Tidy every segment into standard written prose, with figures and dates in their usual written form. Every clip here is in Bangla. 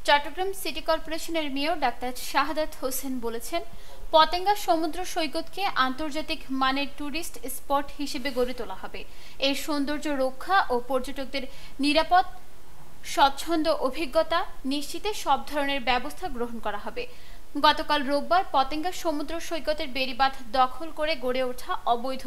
চট্টগ্রাম সিটি কর্পোরেশনের মেয়র ডাক্তার শাহাদাত হোসেন বলেছেন, পতেঙ্গা সমুদ্র সৈকতকে আন্তর্জাতিক মানের ট্যুরিস্ট স্পট হিসেবে গড়ে তোলা হবে। এর সৌন্দর্য রক্ষা ও পর্যটকদের নিরাপদ স্বচ্ছন্দ অভিজ্ঞতা নিশ্চিতে সব ধরনের ব্যবস্থা গ্রহণ করা হবে। গতকাল রোববার পতেঙ্গা সমুদ্র সৈকতের বেড়িবাঁধ দখল করে গড়ে ওঠা অবৈধ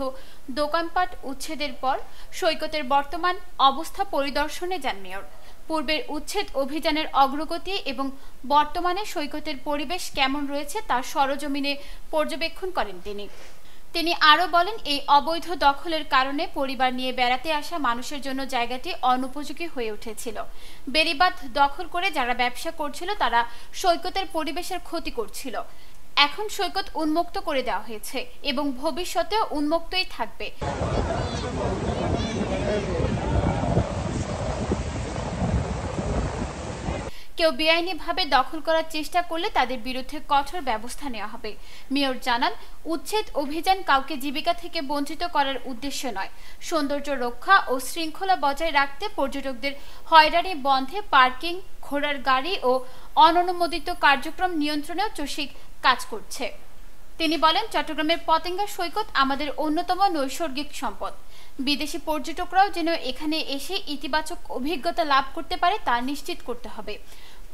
দোকানপাট উচ্ছেদের পর সৈকতের বর্তমান অবস্থা পরিদর্শনে যান মেয়র। পূর্বের উচ্ছেদ অভিযানের অগ্রগতি এবং বর্তমানে সৈকতের পরিবেশ কেমন রয়েছে তা সরজমিনে পর্যবেক্ষণ করেন তিনি আরও বলেন, এই অবৈধ দখলের কারণে পরিবার নিয়ে বেড়াতে আসা মানুষের জন্য জায়গাটি অনুপযোগী হয়ে উঠেছিল। বেড়িবাঁধ দখল করে যারা ব্যবসা করছিল তারা সৈকতের পরিবেশের ক্ষতি করছিল। এখন সৈকত উন্মুক্ত করে দেওয়া হয়েছে এবং ভবিষ্যতেও উন্মুক্তই থাকবে। কেউ বেআইনিভাবে দখল করার চেষ্টা করলে তাদের বিরুদ্ধে কঠোর ব্যবস্থা নেওয়া হবে। মেয়র জানান, উচ্ছেদ অভিযান কাউকে জীবিকা থেকে বঞ্চিত করার উদ্দেশ্য নয়, সৌন্দর্য রক্ষা ও শৃঙ্খলা বজায় রাখতে পর্যটকদের হয়রানি বন্ধে পার্কিং, ঘোড়ার গাড়ি ও অননুমোদিত কার্যক্রম নিয়ন্ত্রণেও চসিক কাজ করছে। তিনি বলেন, চট্টগ্রামের পতেঙ্গা সৈকত আমাদের অন্যতম নৈসর্গিক সম্পদ। বিদেশি পর্যটকরাও যেন এখানে এসে ইতিবাচক অভিজ্ঞতা লাভ করতে পারে তা নিশ্চিত করতে হবে।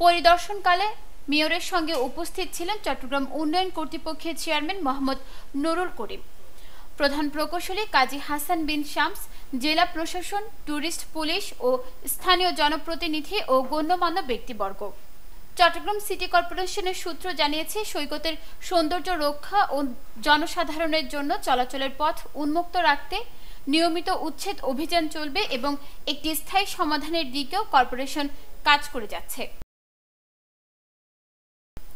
পরিদর্শনকালে মেয়রের সঙ্গে উপস্থিত ছিলেন চট্টগ্রাম উন্নয়ন কর্তৃপক্ষের চেয়ারম্যান মোহাম্মদ নুরুল করিম, প্রধান প্রকৌশলী কাজী হাসান বিন শামস, জেলা প্রশাসন, ট্যুরিস্ট পুলিশ ও স্থানীয় জনপ্রতিনিধি ও গণ্যমান্য ব্যক্তিবর্গ। চট্টগ্রাম সিটি কর্পোরেশনের সূত্র জানিয়েছে, সৈকতের সৌন্দর্য রক্ষা ও জনসাধারণের জন্য চলাচলের পথ উন্মুক্ত রাখতে নিয়মিত উচ্ছেদ অভিযান চলবে এবং একটি স্থায়ী সমাধানের দিকেও কর্পোরেশন কাজ করে যাচ্ছে।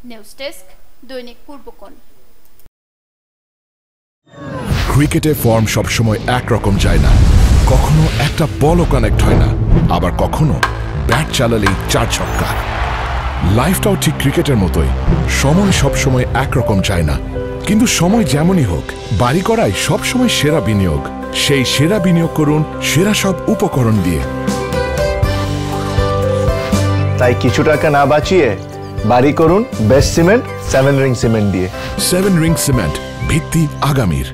নিউজ ডেস্ক, দৈনিক পূর্বকোণ। ক্রিকেটে ফর্ম সবসময় একরকম যায় না, কখনো একটা বলও কানেক্ট হয় না, আবার কখনো ব্যাট চালালেই 4 ছক্কা। লাইফটাও ঠিক ক্রিকেটের মতোই, সময় সবসময় একরকম যায় না, কিন্তু সময় যেমনই হোক বাড়ি করাই সবসময় সেরা বিনিয়োগ। সেই সেরা বিনিয়োগ করুন সেরা সব উপকরণ দিয়ে। তাই কিছু টাকা না বাঁচিয়ে বাড়ি করুন বেস্ট সিমেন্ট 7 রিং সিমেন্ট দিয়ে। 7 রিং সিমেন্ট, ভিত্তি আগামীর।